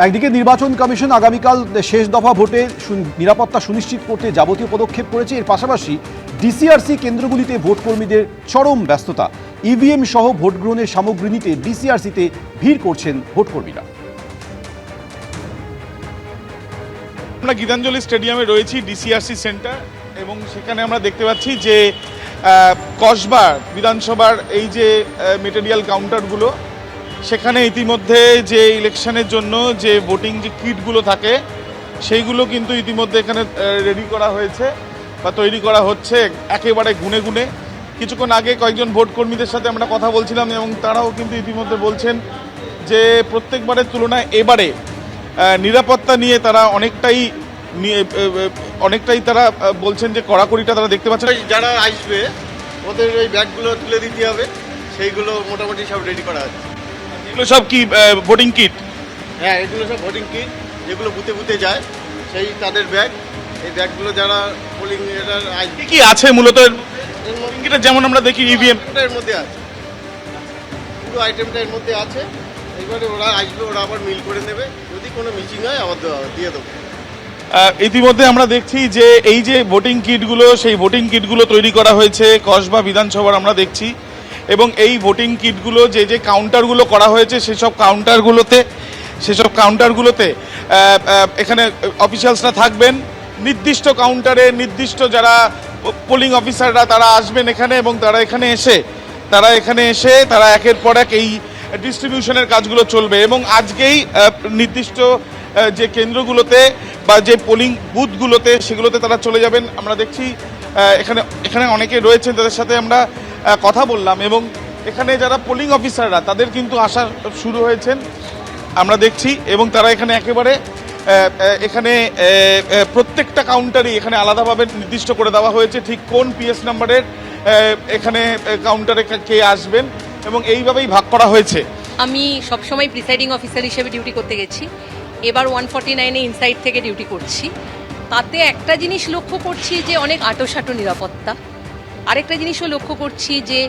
একদিকে নির্বাচন কমিশন আগামীকাল শেষ দফা ভোটে নিরাপত্তা সুনিশ্চিত করতে যাবতীয় পদক্ষেপ করেছে। এর পাশাপাশি ডিসিআরসি কেন্দ্রগুলিতে ভোটকর্মীদের চরম ব্যস্ততা। ইভিএম সহ ভোট গ্রহণের সামগ্রী নিতে ডিসিআরসিতে ভিড় করছেন ভোটকর্মীরা। আমরা গীতাঞ্জলি স্টেডিয়ামে রয়েছি, ডিসিআরসি সেন্টার, এবং সেখানে আমরা দেখতে পাচ্ছি যে কসবা বিধানসভার এই যে মেটেরিয়াল কাউন্টারগুলো, সেখানে ইতিমধ্যে যে ইলেকশনের জন্য যে ভোটিং যে কিটগুলো থাকে সেইগুলো কিন্তু ইতিমধ্যে এখানে রেডি করা হয়েছে বা তৈরি করা হচ্ছে একেবারে গুনে গুনে। কিছুক্ষণ আগে কয়েকজন ভোট কর্মীদের সাথে আমরা কথা বলছিলাম এবং তারাও কিন্তু ইতিমধ্যে বলছেন যে প্রত্যেকবারের তুলনায় এবারে নিরাপত্তা নিয়ে তারা অনেকটাই তারা বলছেন যে কড়াকড়িটা তারা দেখতে পাচ্ছেন। যারা আসবে ওদের ওই ব্যাগগুলো তুলে দিতে হবে, সেইগুলো মোটামুটি সব রেডি করা আছে। এগুলো সব কি ভোটিং কিট? হ্যাঁ, এগুলো সব ভোটিং কিট, যেগুলো বুথে বুথে যায় সেই তাদের ব্যাগ। এই ব্যাগগুলো যারা পোলিং কি আছে মূলত ভোটিং কিটের, যেমন আমরা দেখি ইভিএম এর মধ্যে আছে, পুরো আইটেমটা এর মধ্যে আছে। এইবারে ওরা আসবে, ওরা আবার মিল করে নেবে, যদি কোনো মিসিং হয় আবার দিয়ে দেবো। ইতিমধ্যে আমরা দেখছি যে এই যে ভোটিং কিটগুলো, সেই ভোটিং কিটগুলো তৈরি করা হয়েছে কসবা বিধানসভার আমরা দেখছি, এবং এই ভোটিং কিটগুলো যে যে কাউন্টারগুলো করা হয়েছে সেসব কাউন্টারগুলোতে এখানে অফিসিয়ালসরা থাকবেন। নির্দিষ্ট কাউন্টারে নির্দিষ্ট যারা পোলিং অফিসাররা তারা আসবেন এখানে, এবং তারা এখানে এসে তারা একের পর এক এই ডিস্ট্রিবিউশনের কাজগুলো চলবে। এবং আজকেই নির্দিষ্ট যে কেন্দ্রগুলোতে বা যে পোলিং বুথগুলোতে সেগুলোতে তারা চলে যাবেন। আমরা দেখছি এখানে অনেকে রয়েছেন, তাদের সাথে আমরা কথা বললাম, এবং এখানে যারা পোলিং অফিসাররা তাদের কিন্তু আসা শুরু হয়েছেন আমরা দেখছি, এবং তারা এখানে একেবারে প্রত্যেকটা কাউন্টারই এখানে আলাদাভাবে নির্দিষ্ট করে দেওয়া হয়েছে ঠিক কোন পিএস নাম্বারের এখানে কাউন্টারে কে আসবেন, এবং এইভাবেই ভাগ করা হয়েছে। আমি সবসময় প্রিসাইডিং অফিসার হিসেবে ডিউটি করতে গেছি, এবার 149-এ ইনসাইড থেকে ডিউটি করছি। তাতে একটা জিনিস লক্ষ্য করছি যে অনেক আঁটোসাঁটো নিরাপত্তা, আরেকটা জিনিসও লক্ষ্য করছি যে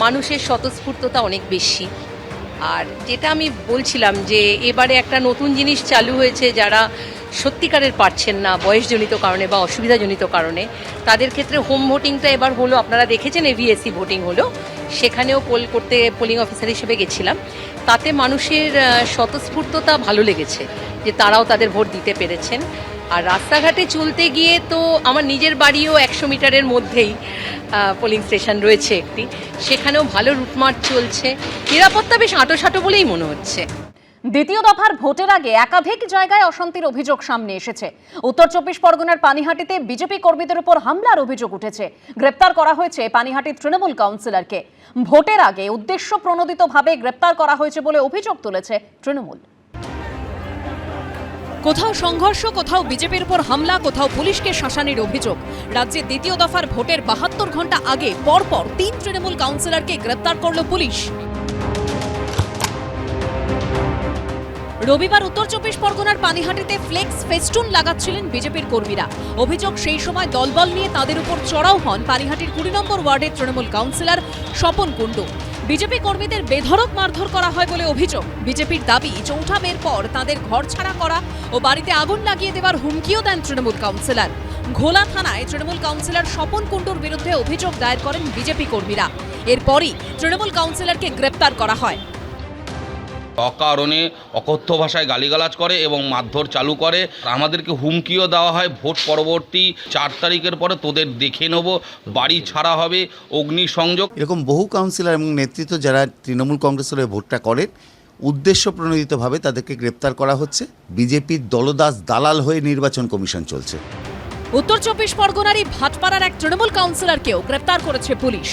মানুষের স্বতঃস্ফূর্ততা অনেক বেশি। আর যেটা আমি বলছিলাম যে এবারে একটা নতুন জিনিস চালু হয়েছে, যারা সত্যিকারের পারছেন না বয়সজনিত কারণে বা অসুবিধাজনিত কারণে, তাদের ক্ষেত্রে হোম ভোটিংটা এবার হলো। আপনারা দেখেছেন এভিএসি ভোটিং হলো, সেখানেও পোলিং অফিসার হিসেবে গেছিলাম। তাতে মানুষের স্বতঃস্ফূর্ততা ভালো লেগেছে যে তারাও তাদের ভোট দিতে পেরেছেন। আর রাস্তাঘাটে চলতে গিয়ে তো আমার নিজের বাড়িও 100 মিটারের মধ্যেই পোলিং স্টেশন রয়েছে একটি, সেখানেও ভালো রুটমার্চ চলছে। নিরাপত্তা বেশ আঁটোসাঁটো বলেই মনে হচ্ছে। দ্বিতীয় দফার ভোটের আগে একাধিক জায়গায় অশান্তির অভিযোগ সামনে এসেছে। উত্তর 24 পরগনার পানিহাটিতে বিজেপি কর্মীদের উপর হামলার অভিযোগ উঠেছে। গ্রেপ্তার করা হয়েছে পানিহাটির তৃণমূল কাউন্সিলরকে। ভোটের আগে উদ্দেশ্য প্রণোদিতভাবে গ্রেপ্তার করা হয়েছে বলে অভিযোগ তুলেছে তৃণমূল। কোথাও সংঘর্ষ, কোথাও বিজেপির উপর হামলা, কোথাও পুলিশকে শাসানির অভিযোগ। রাজ্যে দ্বিতীয় দফার ভোটের 72 ঘন্টা আগে পরপর 3 তৃণমূল কাউন্সিলরকে গ্রেপ্তার করল পুলিশ। রবিবার উত্তর 24 পরগনার পানিহাটিতে ফ্লেক্স ফেস্টুন লাগাচ্ছিলেন বিজেপির কর্মীরা। অভিযোগ সেই সময় দলবল নিয়ে তাদের উপর চড়াও হন পানিহাটির 20 নম্বর ওয়ার্ডের তৃণমূল কাউন্সিলর স্বপন কুণ্ডু। বিজেপি কর্মীদের বেধড়ক মারধর করা হয় বলে অভিযোগ। বিজেপির দাবি, চৌঠা মের পর তাদের ঘর ছাড়া করা ও বাড়িতে আগুন লাগিয়ে দেওয়ার হুমকিও দেন তৃণমূল কাউন্সিলর। ঘোলা থানায় তৃণমূল কাউন্সিলর স্বপন কুণ্ডুর বিরুদ্ধে অভিযোগ দায়ের করেন বিজেপি কর্মীরা। এরপরই তৃণমূল কাউন্সিলরকে গ্রেপ্তার করা হয়। অকারণে অকথ্য ভাষায় গালিগালাজ করে এবং মারধর চালু করে। আমাদেরকে হুমকিও দেওয়া হয়, ভোট পরবর্তী 4 তারিখের পরে তোদের দেখে নেব, বাড়ি ছাড়া হবে, অগ্নিসংযোগ। এরকম বহু কাউন্সিলর এবং নেতৃত্ব যারা তৃণমূল কংগ্রেসের ভোটটা করেন, উদ্দেশ্য প্রণোদিতভাবে তাদেরকে গ্রেপ্তার করা হচ্ছে। বিজেপির দলদাস দালাল হয়ে নির্বাচন কমিশন চলছে। উত্তর 24 পরগনারই ভাটপাড়ার এক তৃণমূল কাউন্সিলরকেও গ্রেপ্তার করেছে পুলিশ।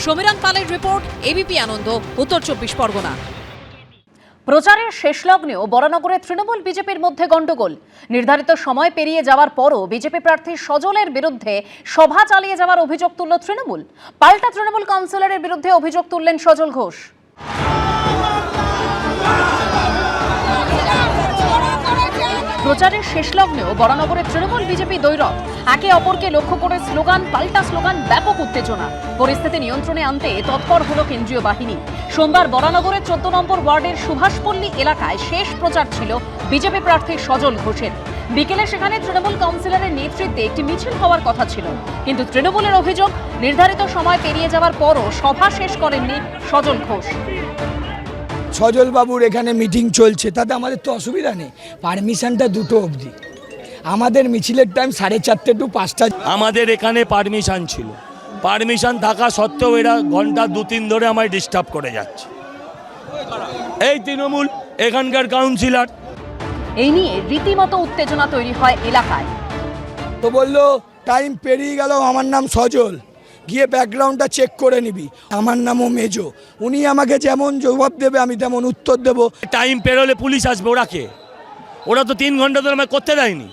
সমীরণ পালের রিপোর্ট, এবিপি আনন্দ, উত্তর 24 পরগনা। প্রচারের শেষ লগ্নেও বরানগরে তৃণমূল বিজেপির মধ্যে গন্ডগোল। নির্ধারিত সময় পেরিয়ে যাওয়ার পরও বিজেপি প্রার্থী সজলের বিরুদ্ধে সভা চালিয়ে যাওয়ার অভিযোগ তুলল তৃণমূল। পাল্টা তৃণমূল কাউন্সিলরের বিরুদ্ধে অভিযোগ তুললেন সজল ঘোষ। প্রচারের শেষ লগ্নেও বরানগরের তৃণমূল বিজেপি দ্বৈরথ, একে অপরকে লক্ষ্য করে স্লোগান পাল্টা স্লোগান, ব্যাপক উত্তেজনা। পরিস্থিতি নিয়ন্ত্রণে আনতে তৎপর হলো কেন্দ্রীয় বাহিনী। সোমবার বরানগরের 14 নম্বর ওয়ার্ডের সুভাষপল্লী এলাকায় শেষ প্রচার ছিল বিজেপি প্রার্থী সজল ঘোষের। বিকেলে সেখানে তৃণমূল কাউন্সিলরের নেতৃত্বে একটি মিছিল হওয়ার কথা ছিল, কিন্তু তৃণমূলের অভিযোগ নির্ধারিত সময় পেরিয়ে যাওয়ার পরও সভা শেষ করেননি সজল ঘোষ। সজল বাবুর এখানে মিটিং চলছে, তাতে আমাদের তো অসুবিধা নেই, পারমিশনটা 2টো অবধি। আমাদের মিছিলের টাইম 4:30 to 5টা। আমাদের এখানে পারমিশন ছিল, পারমিশন থাকা সত্ত্বেও এরা ঘন্টা 2-3 ধরে আমায় ডিস্টার্ব করে যাচ্ছে। এই তৃণমূল এখানকার কাউন্সিলর। এই নিয়ে রীতিমতো উত্তেজনা তৈরি হয় এলাকায়। তো বললো টাইম পেরিয়ে গেল, আমার নাম সজল, গিয়ে ব্যাকগ্রাউন্ডটা চেক করে নিবি, আমার নামও মেজো। উনি আমাকে যেমন জবাব দেবে আমি তেমন উত্তর দেব। টাইম পেরোলে পুলিশ আসবে, ওরা তো 3 ঘন্টা ধরে আমায় করতে দেয়নি।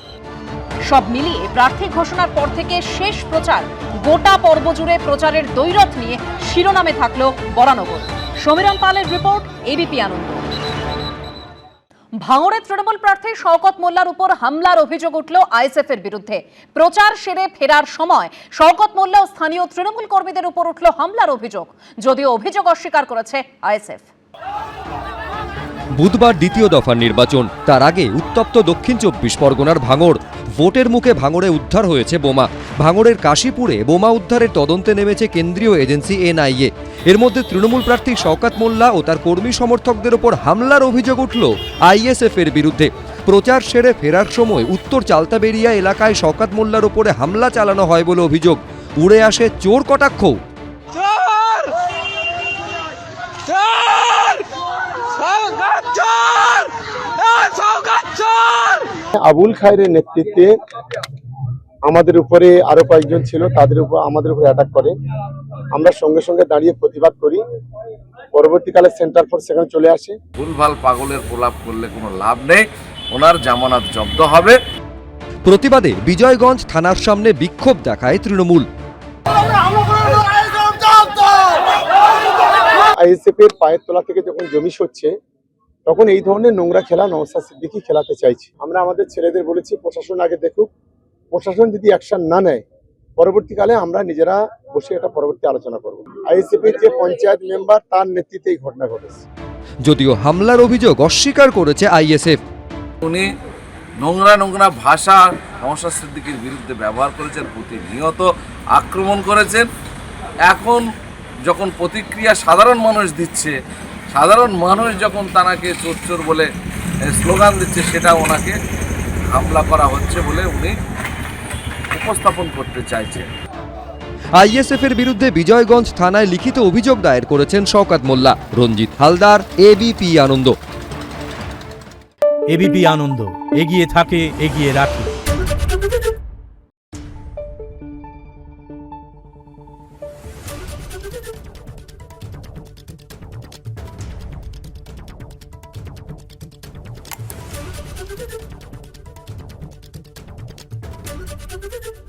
সব মিলিয়ে প্রার্থী ঘোষণার পর থেকে শেষ প্রচার, গোটা পর্ব জুড়ে প্রচারের দ্বৈরথ নিয়ে শিরোনামে থাকলো বরানগর। সমীরণ পালের রিপোর্ট, এবিপি আনন্দ। ভাঙড়ের তৃণমূল প্রার্থী শওকত মোল্লার উপর হামলার অভিযোগ উঠল আইএসএফ এর বিরুদ্ধে। প্রচার সেরে ফেরার সময় শওকত মোল্লা ও স্থানীয় তৃণমূল কর্মীদের উপর উঠল হামলার অভিযোগ, যদিও অভিযোগ অস্বীকার করেছে আইএসএফ। বুধবার দ্বিতীয় দফার নির্বাচন, তার আগে উত্তপ্ত দক্ষিণ 24 পরগনার ভাঙড়। ভোটের মুখে ভাঙড়ে উদ্ধার হয়েছে বোমা। ভাঙড়ের কাশীপুরে বোমা উদ্ধারের তদন্তে নেমেছে কেন্দ্রীয় এজেন্সি এনআইএ। এর মধ্যে তৃণমূল প্রার্থী শওকত মোল্লা ও তার কর্মী সমর্থকদের ওপর হামলার অভিযোগ উঠল আইএসএফ এর বিরুদ্ধে। প্রচার সেরে ফেরার সময় উত্তর চালতাবেরিয়া এলাকায় শওকত মোল্লার ওপরে হামলা চালানো হয় বলে অভিযোগ। উড়ে আসে চোর কটাক্ষ। আবুল খায়েরের নেতৃত্বে আমাদের উপরে আরো কয়েকজন ছিল, তাদের উপর আমাদের উপরে অ্যাটাক করে। আমরা সঙ্গে সঙ্গে দাঁড়িয়ে প্রতিবাদ করি। পরবর্তীকালে সেন্টার ফোর্স সেখানে চলে আসে। ভুলভাল পাগলের প্রলাপ করলে কোনো লাভ নেই, ওনার জামানত জব্দ হবে। প্রতিবাদে বিজয়গঞ্জ থানার সামনে বিক্ষোভ দেখায় তৃণমূল। আইএসএফ এর পায়ের তলা থেকে যখন জমি সরছে, তখন এই ধরনের নোংরা খেলা নওশাদ সিদ্দিকী খেলাতে চাইছে। আমরা আমাদের ছেলেদের বলেছি প্রশাসন আগে দেখুক, প্রশাসন যদি অ্যাকশন না নেয় পরবর্তীকালে আমরা নিজেরা বসে এটা পরবর্তী আলোচনা করব। আইএসএফ এর যে পঞ্চায়েত মেম্বার, তার নেতৃত্বে এই ঘটনা ঘটেছে। যদিও হামলার অভিযোগ অস্বীকার করেছে আইএসএফ। উনি নোংরা ভাষা নওশাদ সিদ্দিকীর বিরুদ্ধে ব্যবহার করেছেন, প্রতিনিয়ত আক্রমণ করেছেন। এখন যখন প্রতিক্রিয়া সাধারণ মানুষ দিচ্ছে, সাধারণ মানুষ যখন তাকে চোর বলে স্লোগান দিচ্ছে, সেটা ওনাকে হামলা করা হচ্ছে বলে উনি উপস্থাপন করতে চাইছেন। আইএসএফ এর বিরুদ্ধে বিজয়গঞ্জ থানায় লিখিত অভিযোগ দায়ের করেছেন শওকত মোল্লা। রঞ্জিত হালদার, এবিপি আনন্দ। এবিপি আনন্দ, এগিয়ে থাকে, এগিয়ে রাখে। Thank you.